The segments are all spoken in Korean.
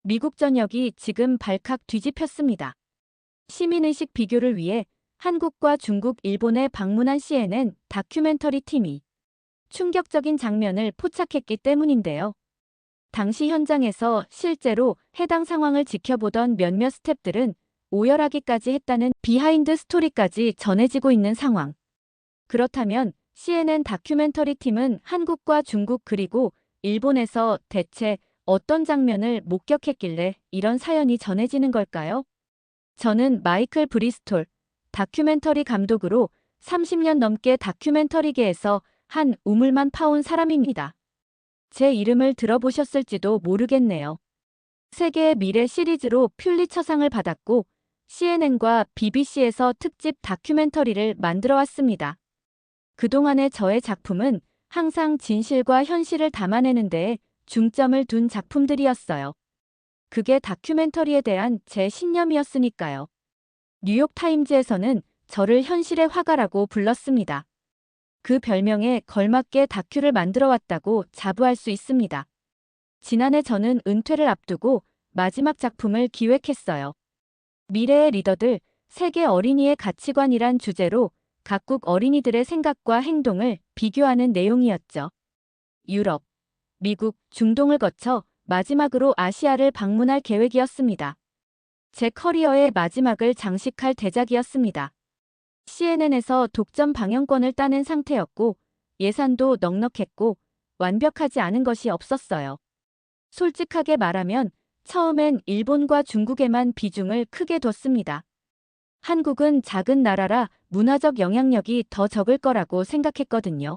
미국 전역이 지금 발칵 뒤집혔습니다. 시민의식 비교를 위해 한국과 중국, 일본에 방문한 CNN 다큐멘터리 팀이 충격적인 장면을 포착했기 때문인데요. 당시 현장에서 실제로 해당 상황을 지켜보던 몇몇 스태프들은 오열하기까지 했다는 비하인드 스토리까지 전해지고 있는 상황. 그렇다면 CNN 다큐멘터리 팀은 한국과 중국 그리고 일본에서 대체 어떤 장면을 목격했길래 이런 사연이 전해지는 걸까요? 저는 마이클 브리스톨, 다큐멘터리 감독으로 30년 넘게 다큐멘터리계에서 한 우물만 파온 사람입니다. 제 이름을 들어보셨을지도 모르겠네요. 세계의 미래 시리즈로 퓰리처상을 받았고 CNN과 BBC에서 특집 다큐멘터리를 만들어 왔습니다. 그동안의 저의 작품은 항상 진실과 현실을 담아내는 데에 중점을 둔 작품들이었어요. 그게 다큐멘터리에 대한 제 신념이었으니까요. 뉴욕타임즈에서는 저를 현실의 화가라고 불렀습니다. 그 별명에 걸맞게 다큐를 만들어 왔다고 자부할 수 있습니다. 지난해 저는 은퇴를 앞두고 마지막 작품을 기획했어요. 미래의 리더들, 세계 어린이의 가치관이란 주제로 각국 어린이들의 생각과 행동을 비교하는 내용이었죠. 유럽, 미국, 중동을 거쳐 마지막으로 아시아를 방문할 계획이었습니다. 제 커리어의 마지막을 장식할 대작이었습니다. CNN에서 독점 방영권을 따낸 상태였고 예산도 넉넉했고 완벽하지 않은 것이 없었어요. 솔직하게 말하면 처음엔 일본과 중국에만 비중을 크게 뒀습니다. 한국은 작은 나라라 문화적 영향력이 더 적을 거라고 생각했거든요.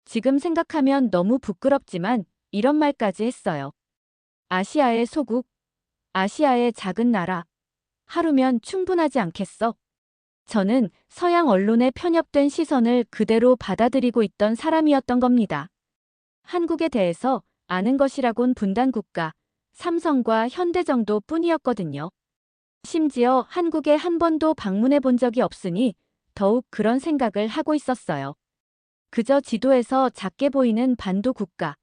지금 생각하면 너무 부끄럽지만 이런 말까지 했어요. 아시아의 소국, 아시아의 작은 나라. 하루면 충분하지 않겠어? 저는 서양 언론의 편협된 시선을 그대로 받아들이고 있던 사람이었던 겁니다. 한국에 대해서 아는 것이라곤 분단국가, 삼성과 현대 정도뿐이었거든요. 심지어 한국에 한 번도 방문해 본 적이 없으니 더욱 그런 생각을 하고 있었어요. 그저 지도에서 작게 보이는 반도 국가,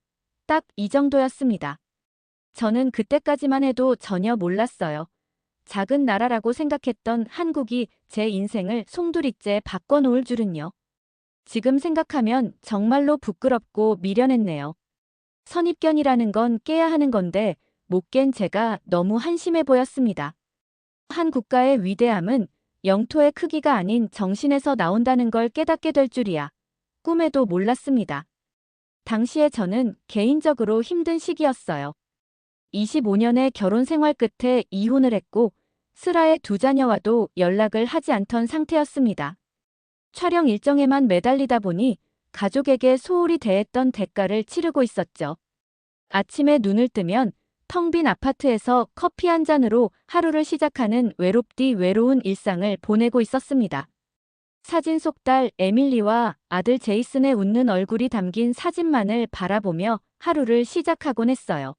딱 이 정도였습니다. 저는 그때까지만 해도 전혀 몰랐어요. 작은 나라라고 생각했던 한국이 제 인생을 송두리째 바꿔놓을 줄은요. 지금 생각하면 정말로 부끄럽고 미련했네요. 선입견이라는 건 깨야 하는 건데 못 깬 제가 너무 한심해 보였습니다. 한 국가의 위대함은 영토의 크기가 아닌 정신에서 나온다는 걸 깨닫게 될 줄이야. 꿈에도 몰랐습니다. 당시에 저는 개인적으로 힘든 시기였어요. 25년의 결혼 생활 끝에 이혼을 했고 슬하의 두 자녀와도 연락을 하지 않던 상태였습니다. 촬영 일정에만 매달리다 보니 가족에게 소홀히 대했던 대가를 치르고 있었죠. 아침에 눈을 뜨면 텅 빈 아파트에서 커피 한 잔으로 하루를 시작하는 외롭디 외로운 일상을 보내고 있었습니다. 사진 속 딸 에밀리와 아들 제이슨의 웃는 얼굴이 담긴 사진만을 바라보며 하루를 시작하곤 했어요.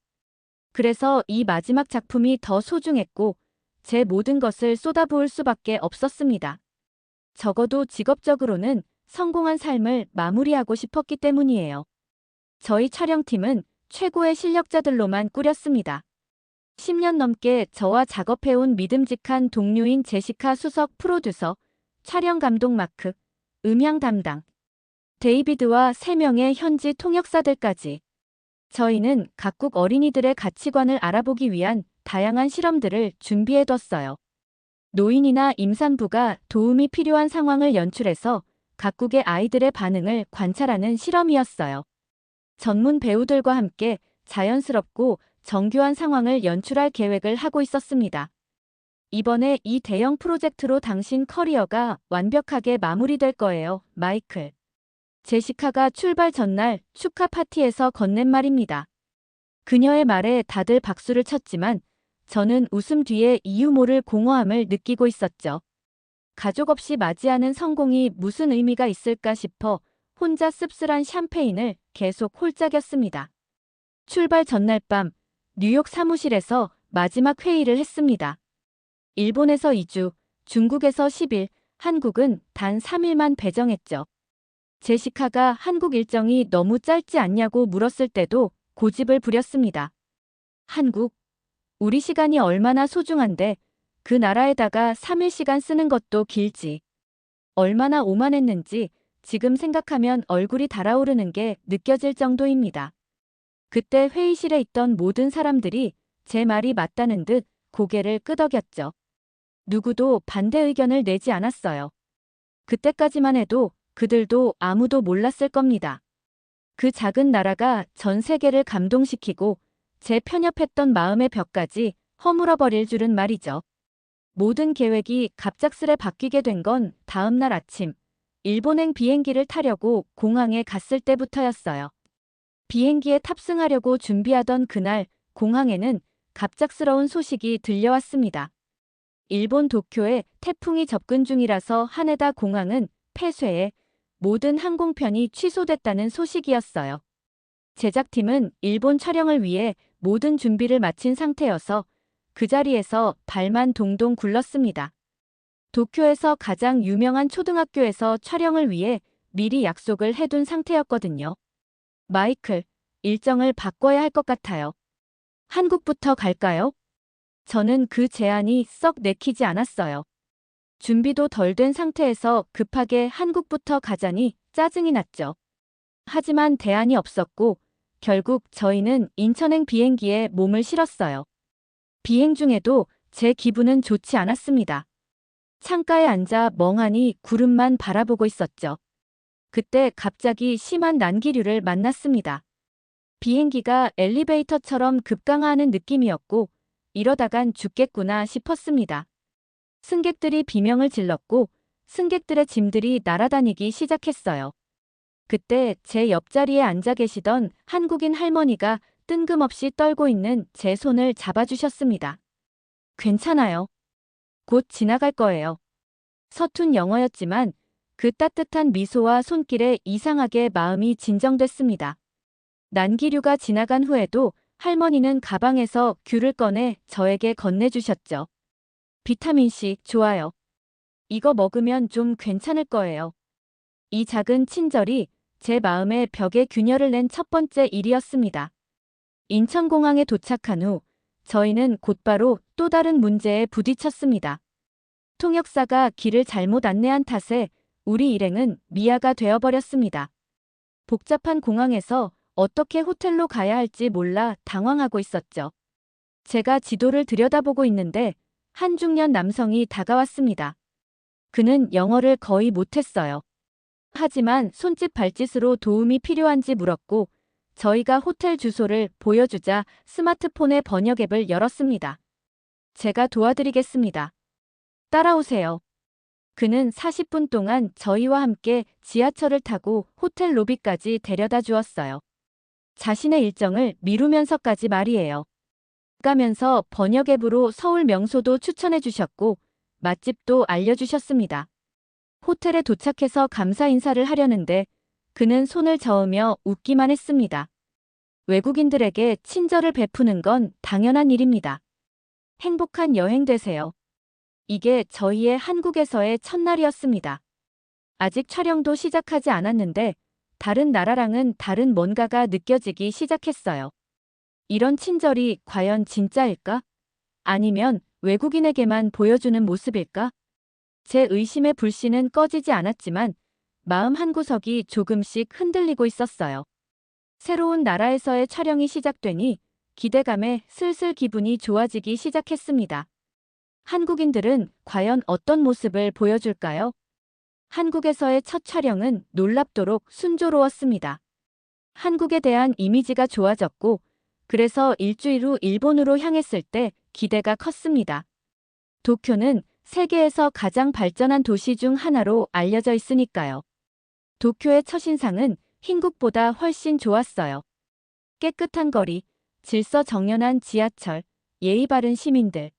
그래서 이 마지막 작품이 더 소중했고 제 모든 것을 쏟아부을 수밖에 없었습니다. 적어도 직업적으로는 성공한 삶을 마무리하고 싶었기 때문이에요. 저희 촬영팀은 최고의 실력자들로만 꾸렸습니다. 10년 넘게 저와 작업해온 믿음직한 동료인 제시카 수석 프로듀서, 촬영 감독 마크, 음향 담당, 데이비드와 3명의 현지 통역사들까지. 저희는 각국 어린이들의 가치관을 알아보기 위한 다양한 실험들을 준비해뒀어요. 노인이나 임산부가 도움이 필요한 상황을 연출해서 각국의 아이들의 반응을 관찰하는 실험이었어요. 전문 배우들과 함께 자연스럽고 정교한 상황을 연출할 계획을 하고 있었습니다. 이번에 이 대형 프로젝트로 당신 커리어가 완벽하게 마무리될 거예요, 마이클. 제시카가 출발 전날 축하 파티에서 건넨 말입니다. 그녀의 말에 다들 박수를 쳤지만 저는 웃음 뒤에 이유 모를 공허함을 느끼고 있었죠. 가족 없이 맞이하는 성공이 무슨 의미가 있을까 싶어 혼자 씁쓸한 샴페인을 계속 홀짝였습니다. 출발 전날 밤 뉴욕 사무실에서 마지막 회의를 했습니다. 일본에서 2주, 중국에서 10일, 한국은 단 3일만 배정했죠. 제시카가 한국 일정이 너무 짧지 않냐고 물었을 때도 고집을 부렸습니다. 한국, 우리 시간이 얼마나 소중한데 그 나라에다가 3일 시간 쓰는 것도 길지. 얼마나 오만했는지 지금 생각하면 얼굴이 달아오르는 게 느껴질 정도입니다. 그때 회의실에 있던 모든 사람들이 제 말이 맞다는 듯 고개를 끄덕였죠. 누구도 반대 의견을 내지 않았어요. 그때까지만 해도 그들도 아무도 몰랐을 겁니다. 그 작은 나라가 전 세계를 감동시키고 제 편협했던 마음의 벽까지 허물어버릴 줄은 말이죠. 모든 계획이 갑작스레 바뀌게 된 건 다음 날 아침, 일본행 비행기를 타려고 공항에 갔을 때부터였어요. 비행기에 탑승하려고 준비하던 그날 공항에는 갑작스러운 소식이 들려왔습니다. 일본 도쿄에 태풍이 접근 중이라서 하네다 공항은 폐쇄해 모든 항공편이 취소됐다는 소식이었어요. 제작팀은 일본 촬영을 위해 모든 준비를 마친 상태여서 그 자리에서 발만 동동 굴렀습니다. 도쿄에서 가장 유명한 초등학교에서 촬영을 위해 미리 약속을 해둔 상태였거든요. 마이클, 일정을 바꿔야 할 것 같아요. 한국부터 갈까요? 저는 그 제안이 썩 내키지 않았어요. 준비도 덜 된 상태에서 급하게 한국부터 가자니 짜증이 났죠. 하지만 대안이 없었고 결국 저희는 인천행 비행기에 몸을 실었어요. 비행 중에도 제 기분은 좋지 않았습니다. 창가에 앉아 멍하니 구름만 바라보고 있었죠. 그때 갑자기 심한 난기류를 만났습니다. 비행기가 엘리베이터처럼 급강하하는 느낌이었고 이러다간 죽겠구나 싶었습니다. 승객들이 비명을 질렀고 승객들의 짐들이 날아다니기 시작했어요. 그때 제 옆자리에 앉아 계시던 한국인 할머니가 뜬금없이 떨고 있는 제 손을 잡아주셨습니다. 괜찮아요. 곧 지나갈 거예요. 서툰 영어였지만 그 따뜻한 미소와 손길에 이상하게 마음이 진정됐습니다. 난기류가 지나간 후에도 할머니는 가방에서 귤을 꺼내 저에게 건네주셨죠. 비타민C 좋아요. 이거 먹으면 좀 괜찮을 거예요. 이 작은 친절이 제 마음에 벽에 균열을 낸 첫 번째 일이었습니다. 인천공항에 도착한 후 저희는 곧바로 또 다른 문제에 부딪혔습니다. 통역사가 길을 잘못 안내한 탓에 우리 일행은 미아가 되어버렸습니다. 복잡한 공항에서 어떻게 호텔로 가야 할지 몰라 당황하고 있었죠. 제가 지도를 들여다보고 있는데 한 중년 남성이 다가왔습니다. 그는 영어를 거의 못했어요. 하지만 손짓 발짓으로 도움이 필요한지 물었고 저희가 호텔 주소를 보여주자 스마트폰의 번역 앱을 열었습니다. 제가 도와드리겠습니다. 따라오세요. 그는 40분 동안 저희와 함께 지하철을 타고 호텔 로비까지 데려다 주었어요. 자신의 일정을 미루면서까지 말이에요. 가면서 번역 앱으로 서울 명소도 추천해 주셨고 맛집도 알려주셨습니다. 호텔에 도착해서 감사 인사를 하려는데 그는 손을 저으며 웃기만 했습니다. 외국인들에게 친절을 베푸는 건 당연한 일입니다. 행복한 여행 되세요. 이게 저희의 한국에서의 첫날이었습니다. 아직 촬영도 시작하지 않았는데 다른 나라랑은 다른 뭔가가 느껴지기 시작했어요. 이런 친절이 과연 진짜일까? 아니면 외국인에게만 보여주는 모습일까? 제 의심의 불씨는 꺼지지 않았지만 마음 한구석이 조금씩 흔들리고 있었어요. 새로운 나라에서의 촬영이 시작되니 기대감에 슬슬 기분이 좋아지기 시작했습니다. 한국인들은 과연 어떤 모습을 보여줄까요? 한국에서의 첫 촬영은 놀랍도록 순조로웠습니다. 한국에 대한 이미지가 좋아졌고 그래서 일주일 후 일본으로 향했을 때 기대가 컸습니다. 도쿄는 세계에서 가장 발전한 도시 중 하나로 알려져 있으니까요. 도쿄의 첫인상은 흰국보다 훨씬 좋았어요. 깨끗한 거리, 질서정연한 지하철, 예의 바른 시민들.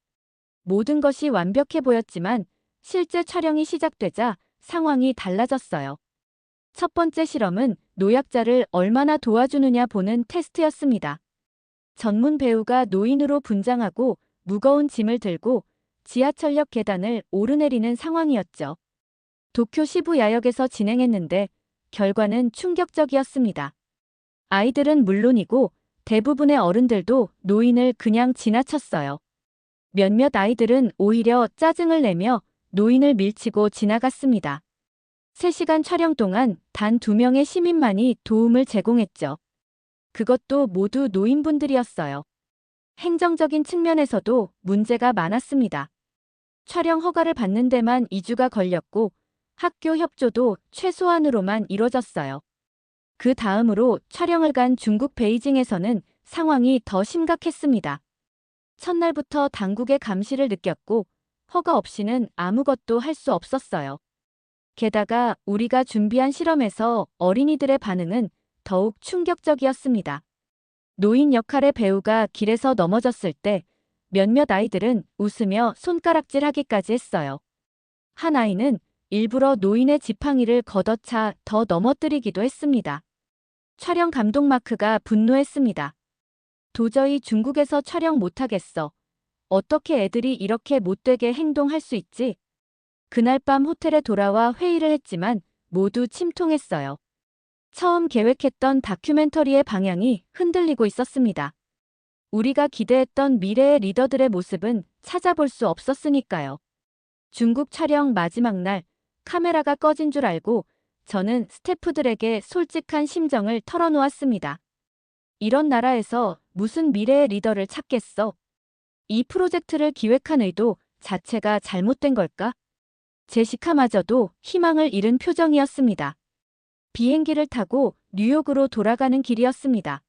모든 것이 완벽해 보였지만 실제 촬영이 시작되자 상황이 달라졌어요. 첫 번째 실험은 노약자를 얼마나 도와주느냐 보는 테스트였습니다. 전문 배우가 노인으로 분장하고 무거운 짐을 들고 지하철역 계단을 오르내리는 상황이었죠. 도쿄 시부야역에서 진행했는데 결과는 충격적이었습니다. 아이들은 물론이고 대부분의 어른들도 노인을 그냥 지나쳤어요. 몇몇 아이들은 오히려 짜증을 내며 노인을 밀치고 지나갔습니다. 3시간 촬영 동안 단 2명의 시민만이 도움을 제공했죠. 그것도 모두 노인분들이었어요. 행정적인 측면에서도 문제가 많았습니다. 촬영 허가를 받는 데만 2주가 걸렸고 학교 협조도 최소한으로만 이뤄졌어요. 그 다음으로 촬영을 간 중국 베이징에서는 상황이 더 심각했습니다. 첫날부터 당국의 감시를 느꼈고 허가 없이는 아무것도 할 수 없었어요. 게다가 우리가 준비한 실험에서 어린이들의 반응은 더욱 충격적이었습니다. 노인 역할의 배우가 길에서 넘어졌을 때 몇몇 아이들은 웃으며 손가락질하기까지 했어요. 한 아이는 일부러 노인의 지팡이를 걷어차 더 넘어뜨리기도 했습니다. 촬영 감독 마크가 분노했습니다. 도저히 중국에서 촬영 못하겠어. 어떻게 애들이 이렇게 못되게 행동할 수 있지? 그날 밤 호텔에 돌아와 회의를 했지만 모두 침통했어요. 처음 계획했던 다큐멘터리의 방향이 흔들리고 있었습니다. 우리가 기대했던 미래의 리더들의 모습은 찾아볼 수 없었으니까요. 중국 촬영 마지막 날 카메라가 꺼진 줄 알고 저는 스태프들에게 솔직한 심정을 털어놓았습니다. 이런 나라에서 무슨 미래의 리더를 찾겠어? 이 프로젝트를 기획한 의도 자체가 잘못된 걸까? 제시카마저도 희망을 잃은 표정이었습니다. 비행기를 타고 뉴욕으로 돌아가는 길이었습니다.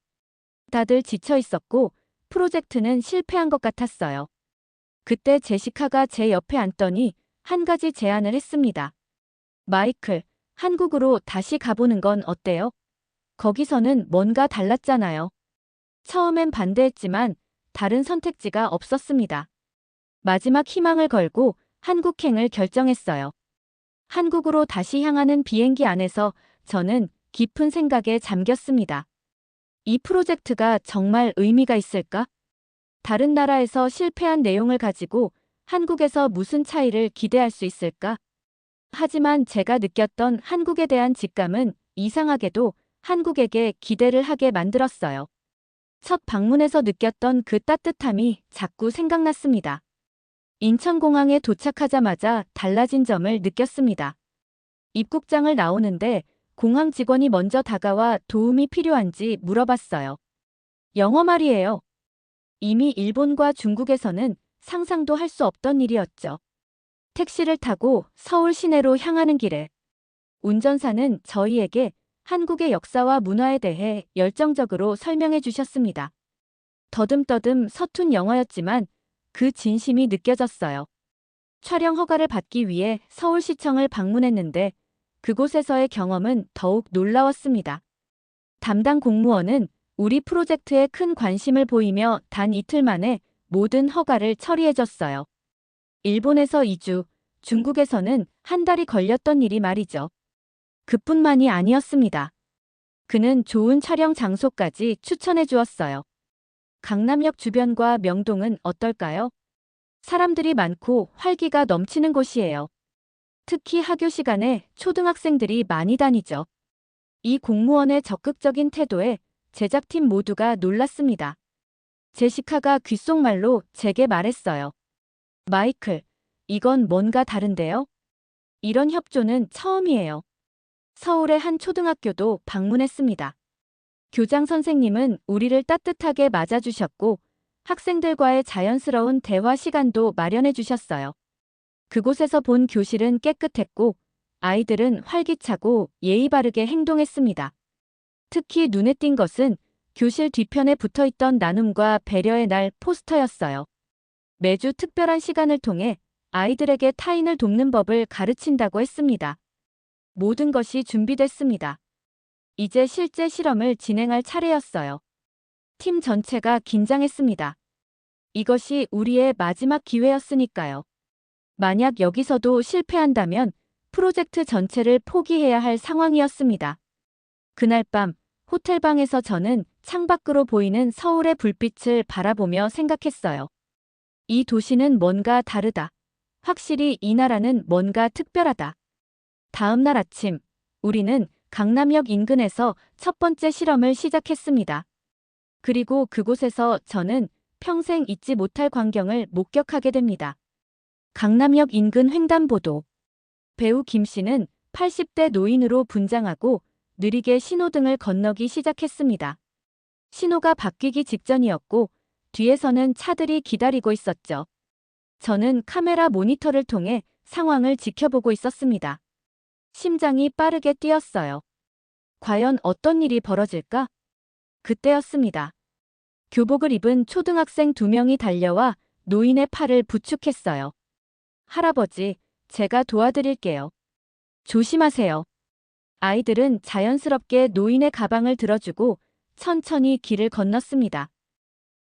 다들 지쳐 있었고 프로젝트는 실패한 것 같았어요. 그때 제시카가 제 옆에 앉더니 한 가지 제안을 했습니다. 마이클, 한국으로 다시 가보는 건 어때요? 거기서는 뭔가 달랐잖아요. 처음엔 반대했지만 다른 선택지가 없었습니다. 마지막 희망을 걸고 한국행을 결정했어요. 한국으로 다시 향하는 비행기 안에서 저는 깊은 생각에 잠겼습니다. 이 프로젝트가 정말 의미가 있을까? 다른 나라에서 실패한 내용을 가지고 한국에서 무슨 차이를 기대할 수 있을까? 하지만 제가 느꼈던 한국에 대한 직감은 이상하게도 한국에게 기대를 하게 만들었어요. 첫 방문에서 느꼈던 그 따뜻함이 자꾸 생각났습니다. 인천공항에 도착하자마자 달라진 점을 느꼈습니다. 입국장을 나오는데 공항 직원이 먼저 다가와 도움이 필요한지 물어봤어요. 영어 말이에요. 이미 일본과 중국에서는 상상도 할 수 없던 일이었죠. 택시를 타고 서울 시내로 향하는 길에 운전사는 저희에게 한국의 역사와 문화에 대해 열정적으로 설명해 주셨습니다. 더듬더듬 서툰 영어였지만 그 진심이 느껴졌어요. 촬영 허가를 받기 위해 서울시청을 방문했는데 그곳에서의 경험은 더욱 놀라웠습니다. 담당 공무원은 우리 프로젝트에 큰 관심을 보이며 단 이틀 만에 모든 허가를 처리해줬어요. 일본에서 2주, 중국에서는 한 달이 걸렸던 일이 말이죠. 그뿐만이 아니었습니다. 그는 좋은 촬영 장소까지 추천해 주었어요. 강남역 주변과 명동은 어떨까요? 사람들이 많고 활기가 넘치는 곳이에요. 특히 하교 시간에 초등학생들이 많이 다니죠. 이 공무원의 적극적인 태도에 제작팀 모두가 놀랐습니다. 제시카가 귓속말로 제게 말했어요. 마이클, 이건 뭔가 다른데요? 이런 협조는 처음이에요. 서울의 한 초등학교도 방문했습니다. 교장 선생님은 우리를 따뜻하게 맞아주셨고 학생들과의 자연스러운 대화 시간도 마련해 주셨어요. 그곳에서 본 교실은 깨끗했고 아이들은 활기차고 예의 바르게 행동했습니다. 특히 눈에 띈 것은 교실 뒤편에 붙어있던 나눔과 배려의 날 포스터였어요. 매주 특별한 시간을 통해 아이들에게 타인을 돕는 법을 가르친다고 했습니다. 모든 것이 준비됐습니다. 이제 실제 실험을 진행할 차례였어요. 팀 전체가 긴장했습니다. 이것이 우리의 마지막 기회였으니까요. 만약 여기서도 실패한다면 프로젝트 전체를 포기해야 할 상황이었습니다. 그날 밤 호텔방에서 저는 창밖으로 보이는 서울의 불빛을 바라보며 생각했어요. 이 도시는 뭔가 다르다. 확실히 이 나라는 뭔가 특별하다. 다음 날 아침, 우리는 강남역 인근에서 첫 번째 실험을 시작했습니다. 그리고 그곳에서 저는 평생 잊지 못할 광경을 목격하게 됩니다. 강남역 인근 횡단보도. 배우 김 씨는 80대 노인으로 분장하고 느리게 신호등을 건너기 시작했습니다. 신호가 바뀌기 직전이었고 뒤에서는 차들이 기다리고 있었죠. 저는 카메라 모니터를 통해 상황을 지켜보고 있었습니다. 심장이 빠르게 뛰었어요. 과연 어떤 일이 벌어질까? 그때였습니다. 교복을 입은 초등학생 2명이 달려와 노인의 팔을 부축했어요. 할아버지, 제가 도와드릴게요. 조심하세요. 아이들은 자연스럽게 노인의 가방을 들어주고 천천히 길을 건넜습니다.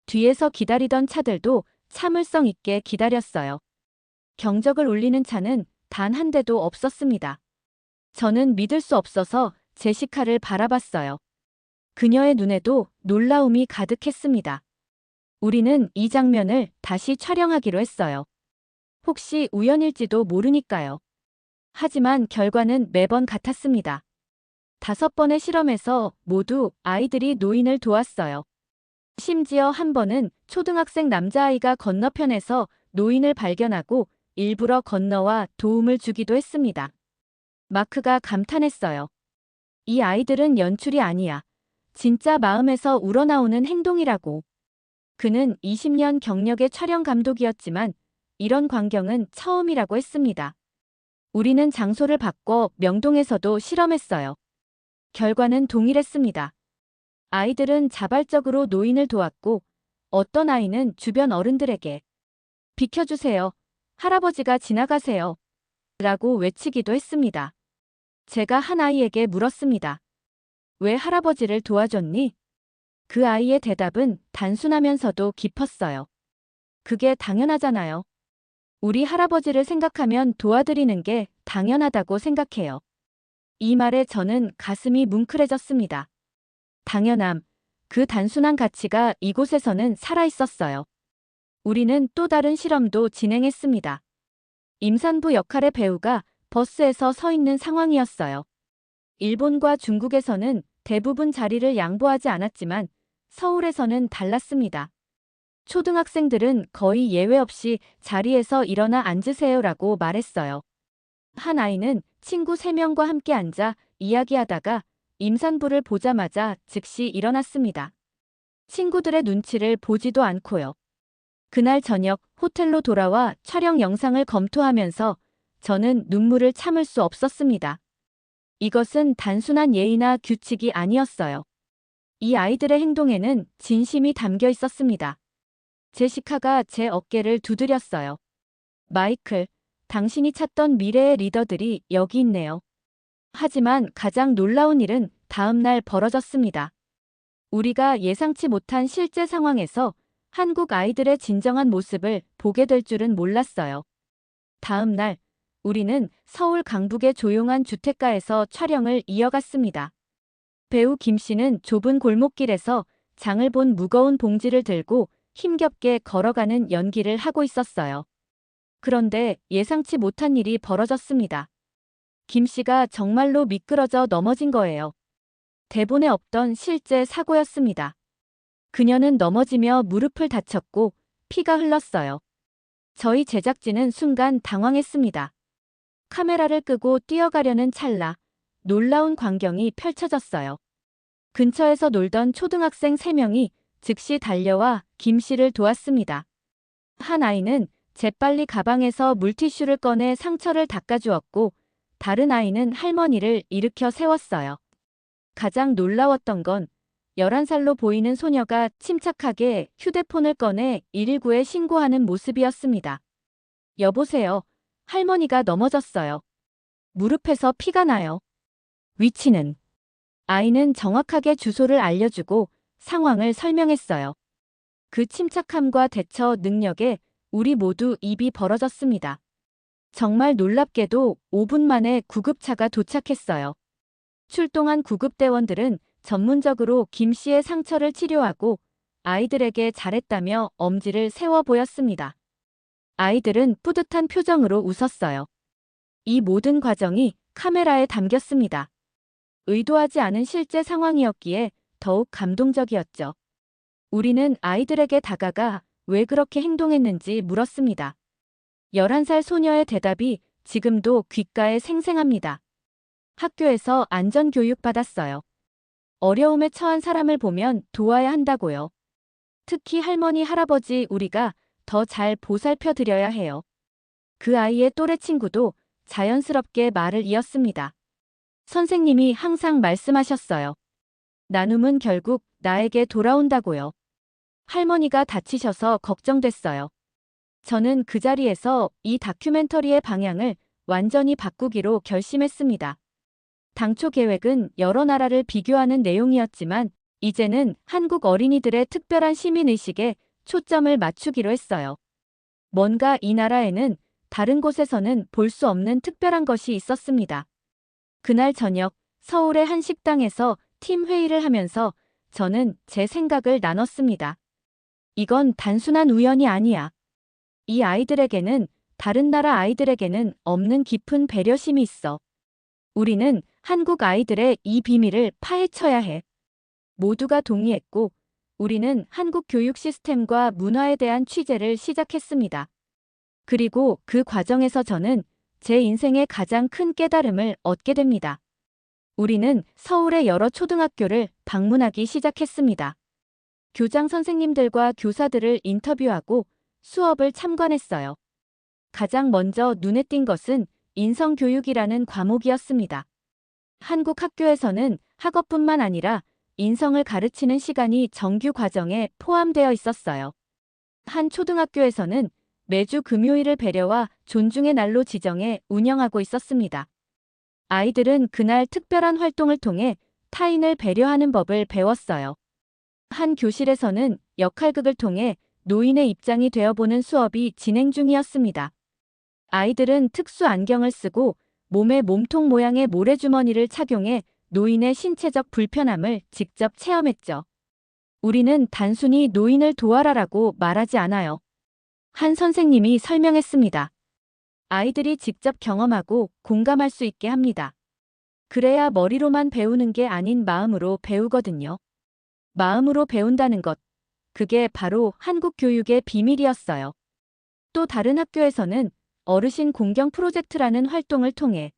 뒤에서 기다리던 차들도 참을성 있게 기다렸어요. 경적을 울리는 차는 단 한 대도 없었습니다. 저는 믿을 수 없어서 제시카를 바라봤어요. 그녀의 눈에도 놀라움이 가득했습니다. 우리는 이 장면을 다시 촬영하기로 했어요. 혹시 우연일지도 모르니까요. 하지만 결과는 매번 같았습니다. 5번의 실험에서 모두 아이들이 노인을 도왔어요. 심지어 한 번은 초등학생 남자아이가 건너편에서 노인을 발견하고 일부러 건너와 도움을 주기도 했습니다. 마크가 감탄했어요. 이 아이들은 연출이 아니야. 진짜 마음에서 우러나오는 행동이라고. 그는 20년 경력의 촬영 감독이었지만 이런 광경은 처음이라고 했습니다. 우리는 장소를 바꿔 명동에서도 실험했어요. 결과는 동일했습니다. 아이들은 자발적으로 노인을 도왔고 어떤 아이는 주변 어른들에게 비켜주세요. 할아버지가 지나가세요. 라고 외치기도 했습니다. 제가 한 아이에게 물었습니다. 왜 할아버지를 도와줬니? 그 아이의 대답은 단순하면서도 깊었어요. 그게 당연하잖아요. 우리 할아버지를 생각하면 도와드리는 게 당연하다고 생각해요. 이 말에 저는 가슴이 뭉클해졌습니다. 당연함, 그 단순한 가치가 이곳에서는 살아있었어요. 우리는 또 다른 실험도 진행했습니다. 임산부 역할의 배우가 버스에서 서 있는 상황이었어요. 일본과 중국에서는 대부분 자리를 양보하지 않았지만 서울에서는 달랐습니다. 초등학생들은 거의 예외 없이 자리에서 일어나 앉으세요라고 말했어요. 한 아이는 친구 3명과 함께 앉아 이야기하다가 임산부를 보자마자 즉시 일어났습니다. 친구들의 눈치를 보지도 않고요. 그날 저녁 호텔로 돌아와 촬영 영상을 검토하면서 저는 눈물을 참을 수 없었습니다. 이것은 단순한 예의나 규칙이 아니었어요. 이 아이들의 행동에는 진심이 담겨 있었습니다. 제시카가 제 어깨를 두드렸어요. 마이클, 당신이 찾던 미래의 리더들이 여기 있네요. 하지만 가장 놀라운 일은 다음 날 벌어졌습니다. 우리가 예상치 못한 실제 상황에서 한국 아이들의 진정한 모습을 보게 될 줄은 몰랐어요. 다음 날, 우리는 서울 강북의 조용한 주택가에서 촬영을 이어갔습니다. 배우 김 씨는 좁은 골목길에서 장을 본 무거운 봉지를 들고 힘겹게 걸어가는 연기를 하고 있었어요. 그런데 예상치 못한 일이 벌어졌습니다. 김 씨가 정말로 미끄러져 넘어진 거예요. 대본에 없던 실제 사고였습니다. 그녀는 넘어지며 무릎을 다쳤고 피가 흘렀어요. 저희 제작진은 순간 당황했습니다. 카메라를 끄고 뛰어가려는 찰나 놀라운 광경이 펼쳐졌어요. 근처에서 놀던 초등학생 3명이 즉시 달려와 김 씨를 도왔습니다. 한 아이는 재빨리 가방에서 물티슈를 꺼내 상처를 닦아주었고 다른 아이는 할머니를 일으켜 세웠어요. 가장 놀라웠던 건 11살로 보이는 소녀가 침착하게 휴대폰을 꺼내 119에 신고하는 모습이었습니다. 여보세요. 할머니가 넘어졌어요. 무릎에서 피가 나요. 위치는? 아이는 정확하게 주소를 알려주고 상황을 설명했어요. 그 침착함과 대처 능력에 우리 모두 입이 벌어졌습니다. 정말 놀랍게도 5분 만에 구급차가 도착했어요. 출동한 구급대원들은 전문적으로 김 씨의 상처를 치료하고 아이들에게 잘했다며 엄지를 세워 보였습니다. 아이들은 뿌듯한 표정으로 웃었어요. 이 모든 과정이 카메라에 담겼습니다. 의도하지 않은 실제 상황이었기에 더욱 감동적이었죠. 우리는 아이들에게 다가가 왜 그렇게 행동했는지 물었습니다. 11살 소녀의 대답이 지금도 귓가에 생생합니다. 학교에서 안전교육 받았어요. 어려움에 처한 사람을 보면 도와야 한다고요. 특히 할머니, 할아버지 우리가 더 잘 보살펴 드려야 해요. 그 아이의 또래 친구도 자연스럽게 말을 이었습니다. 선생님이 항상 말씀하셨어요. 나눔은 결국 나에게 돌아온다고요. 할머니가 다치셔서 걱정됐어요. 저는 그 자리에서 이 다큐멘터리의 방향을 완전히 바꾸기로 결심했습니다. 당초 계획은 여러 나라를 비교하는 내용이었지만 이제는 한국 어린이들의 특별한 시민의식에 초점을 맞추기로 했어요. 뭔가 이 나라에는 다른 곳에서는 볼 수 없는 특별한 것이 있었습니다. 그날 저녁 서울의 한 식당에서 팀 회의를 하면서 저는 제 생각을 나눴습니다. 이건 단순한 우연이 아니야. 이 아이들에게는 다른 나라 아이들에게는 없는 깊은 배려심이 있어. 우리는 한국 아이들의 이 비밀을 파헤쳐야 해. 모두가 동의했고 우리는 한국 교육 시스템과 문화에 대한 취재를 시작했습니다. 그리고 그 과정에서 저는 제 인생의 가장 큰 깨달음을 얻게 됩니다. 우리는 서울의 여러 초등학교를 방문하기 시작했습니다. 교장 선생님들과 교사들을 인터뷰하고 수업을 참관했어요. 가장 먼저 눈에 띈 것은 인성교육이라는 과목이었습니다. 한국 학교에서는 학업뿐만 아니라 인성을 가르치는 시간이 정규 과정에 포함되어 있었어요. 한 초등학교에서는 매주 금요일을 배려와 존중의 날로 지정해 운영하고 있었습니다. 아이들은 그날 특별한 활동을 통해 타인을 배려하는 법을 배웠어요. 한 교실에서는 역할극을 통해 노인의 입장이 되어보는 수업이 진행 중이었습니다. 아이들은 특수 안경을 쓰고 몸에 몸통 모양의 모래주머니를 착용해 노인의 신체적 불편함을 직접 체험했죠. 우리는 단순히 노인을 도와라라고 말하지 않아요. 한 선생님이 설명했습니다. 아이들이 직접 경험하고 공감할 수 있게 합니다. 그래야 머리로만 배우는 게 아닌 마음으로 배우거든요. 마음으로 배운다는 것, 그게 바로 한국 교육의 비밀이었어요. 또 다른 학교에서는 어르신 공경 프로젝트라는 활동을 통해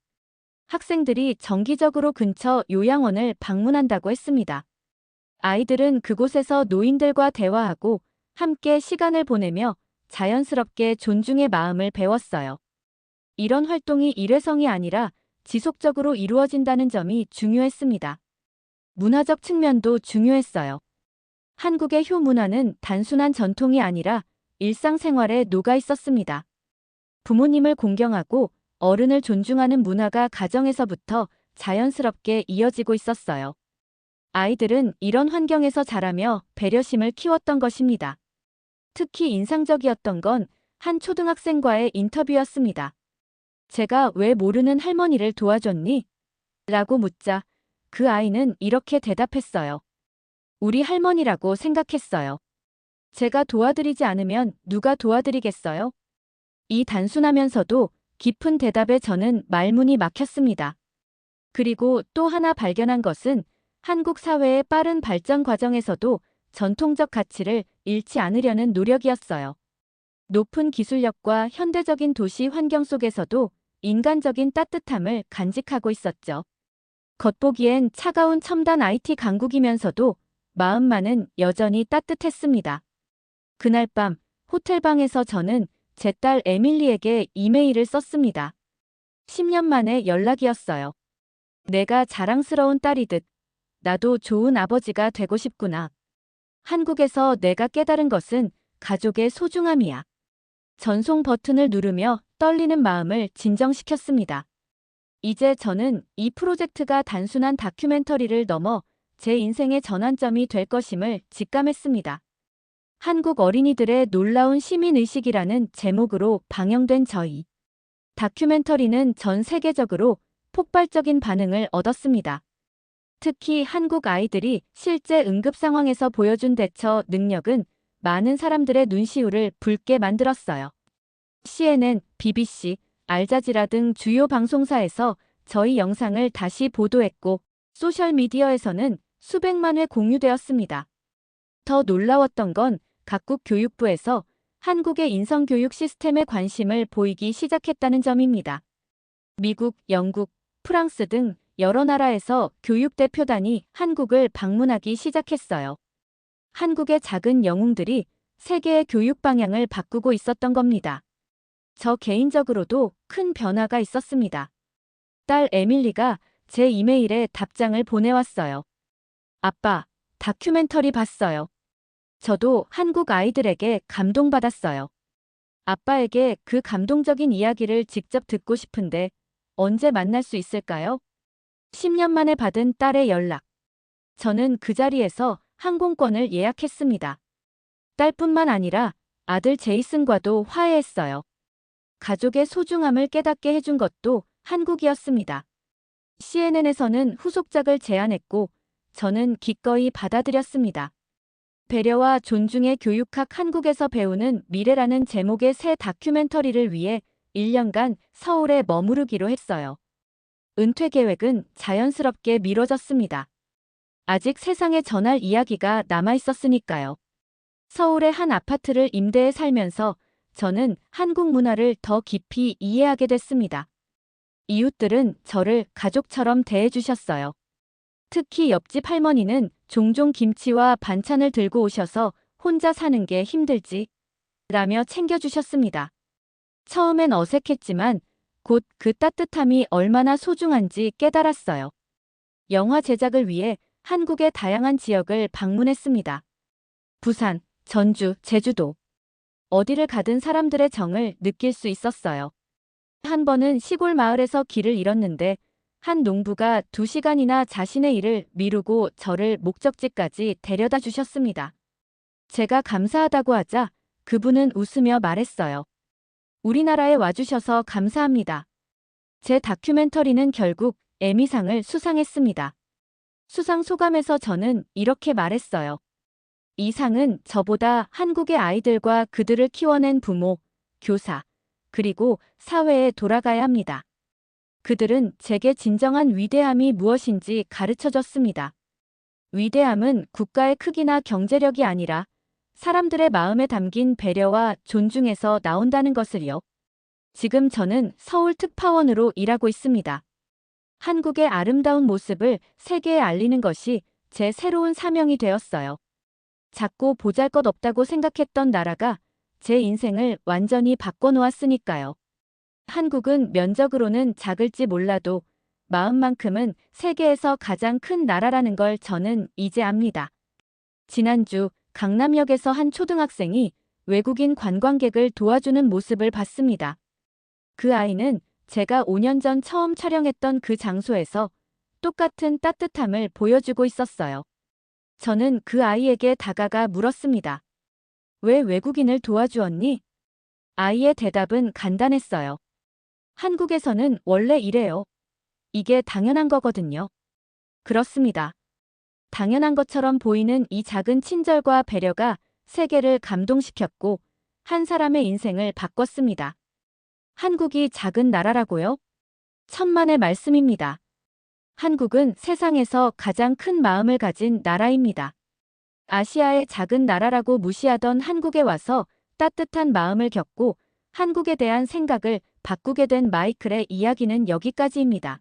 학생들이 정기적으로 근처 요양원을 방문한다고 했습니다. 아이들은 그곳에서 노인들과 대화하고 함께 시간을 보내며 자연스럽게 존중의 마음을 배웠어요. 이런 활동이 일회성이 아니라 지속적으로 이루어진다는 점이 중요했습니다. 문화적 측면도 중요했어요. 한국의 효문화는 단순한 전통이 아니라 일상생활에 녹아 있었습니다. 부모님을 공경하고 어른을 존중하는 문화가 가정에서부터 자연스럽게 이어지고 있었어요. 아이들은 이런 환경에서 자라며 배려심을 키웠던 것입니다. 특히 인상적이었던 건 한 초등학생과의 인터뷰였습니다. 제가 왜 모르는 할머니를 도와줬니? 라고 묻자 그 아이는 이렇게 대답했어요. 우리 할머니라고 생각했어요. 제가 도와드리지 않으면 누가 도와드리겠어요? 이 단순하면서도 깊은 대답에 저는 말문이 막혔습니다. 그리고 또 하나 발견한 것은 한국 사회의 빠른 발전 과정에서도 전통적 가치를 잃지 않으려는 노력이었어요. 높은 기술력과 현대적인 도시 환경 속에서도 인간적인 따뜻함을 간직하고 있었죠. 겉보기엔 차가운 첨단 IT 강국이면서도 마음만은 여전히 따뜻했습니다. 그날 밤 호텔방에서 저는 제 딸 에밀리에게 이메일을 썼습니다. 10년 만에 연락이었어요. 내가 자랑스러운 딸이듯 나도 좋은 아버지가 되고 싶구나. 한국에서 내가 깨달은 것은 가족의 소중함이야. 전송 버튼을 누르며 떨리는 마음을 진정시켰습니다. 이제 저는 이 프로젝트가 단순한 다큐멘터리를 넘어 제 인생의 전환점이 될 것임을 직감했습니다. 한국 어린이들의 놀라운 시민의식이라는 제목으로 방영된 저희 다큐멘터리는 전 세계적으로 폭발적인 반응을 얻었습니다. 특히 한국 아이들이 실제 응급 상황에서 보여준 대처 능력은 많은 사람들의 눈시울을 붉게 만들었어요. CNN, BBC, 알자지라 등 주요 방송사에서 저희 영상을 다시 보도했고 소셜미디어에서는 수백만 회 공유되었습니다. 더 놀라웠던 건 각국 교육부에서 한국의 인성교육 시스템에 관심을 보이기 시작했다는 점입니다. 미국, 영국, 프랑스 등 여러 나라에서 교육대표단이 한국을 방문하기 시작했어요. 한국의 작은 영웅들이 세계의 교육 방향을 바꾸고 있었던 겁니다. 저 개인적으로도 큰 변화가 있었습니다. 딸 에밀리가 제 이메일에 답장을 보내왔어요. 아빠, 다큐멘터리 봤어요. 저도 한국 아이들에게 감동받았어요. 아빠에게 그 감동적인 이야기를 직접 듣고 싶은데 언제 만날 수 있을까요? 10년 만에 받은 딸의 연락. 저는 그 자리에서 항공권을 예약했습니다. 딸뿐만 아니라 아들 제이슨과도 화해했어요. 가족의 소중함을 깨닫게 해준 것도 한국이었습니다. CNN에서는 후속작을 제안했고 저는 기꺼이 받아들였습니다. 배려와 존중의 교육학 한국에서 배우는 미래라는 제목의 새 다큐멘터리를 위해 1년간 서울에 머무르기로 했어요. 은퇴 계획은 자연스럽게 미뤄졌습니다. 아직 세상에 전할 이야기가 남아있었으니까요. 서울의 한 아파트를 임대해 살면서 저는 한국 문화를 더 깊이 이해하게 됐습니다. 이웃들은 저를 가족처럼 대해주셨어요. 특히 옆집 할머니는 종종 김치와 반찬을 들고 오셔서 혼자 사는 게 힘들지? 라며 챙겨주셨습니다. 처음엔 어색했지만 곧 그 따뜻함이 얼마나 소중한지 깨달았어요. 영화 제작을 위해 한국의 다양한 지역을 방문했습니다. 부산, 전주, 제주도. 어디를 가든 사람들의 정을 느낄 수 있었어요. 한 번은 시골 마을에서 길을 잃었는데 한 농부가 2시간이나 자신의 일을 미루고 저를 목적지까지 데려다 주셨습니다. 제가 감사하다고 하자 그분은 웃으며 말했어요. 우리나라에 와주셔서 감사합니다. 제 다큐멘터리는 결국 에미상을 수상했습니다. 수상 소감에서 저는 이렇게 말했어요. 이 상은 저보다 한국의 아이들과 그들을 키워낸 부모, 교사, 그리고 사회에 돌아가야 합니다. 그들은 제게 진정한 위대함이 무엇인지 가르쳐줬습니다. 위대함은 국가의 크기나 경제력이 아니라 사람들의 마음에 담긴 배려와 존중에서 나온다는 것을요. 지금 저는 서울 특파원으로 일하고 있습니다. 한국의 아름다운 모습을 세계에 알리는 것이 제 새로운 사명이 되었어요. 작고 보잘것없다고 생각했던 나라가 제 인생을 완전히 바꿔놓았으니까요. 한국은 면적으로는 작을지 몰라도 마음만큼은 세계에서 가장 큰 나라라는 걸 저는 이제 압니다. 지난주 강남역에서 한 초등학생이 외국인 관광객을 도와주는 모습을 봤습니다. 그 아이는 제가 5년 전 처음 촬영했던 그 장소에서 똑같은 따뜻함을 보여주고 있었어요. 저는 그 아이에게 다가가 물었습니다. 왜 외국인을 도와주었니? 아이의 대답은 간단했어요. 한국에서는 원래 이래요. 이게 당연한 거거든요. 그렇습니다. 당연한 것처럼 보이는 이 작은 친절과 배려가 세계를 감동시켰고 한 사람의 인생을 바꿨습니다. 한국이 작은 나라라고요? 천만의 말씀입니다. 한국은 세상에서 가장 큰 마음을 가진 나라입니다. 아시아의 작은 나라라고 무시하던 한국에 와서 따뜻한 마음을 겪고 한국에 대한 생각을 바꾸게 된 마이클의 이야기는 여기까지입니다.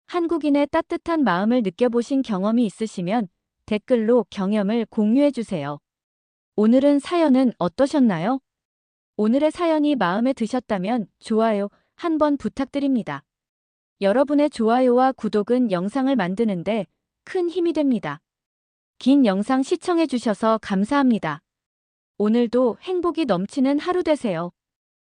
한국인의 따뜻한 마음을 느껴보신 경험이 있으시면 댓글로 경험을 공유해주세요. 오늘은 사연은 어떠셨나요? 오늘의 사연이 마음에 드셨다면 좋아요 한번 부탁드립니다. 여러분의 좋아요와 구독은 영상을 만드는데 큰 힘이 됩니다. 긴 영상 시청해주셔서 감사합니다. 오늘도 행복이 넘치는 하루 되세요.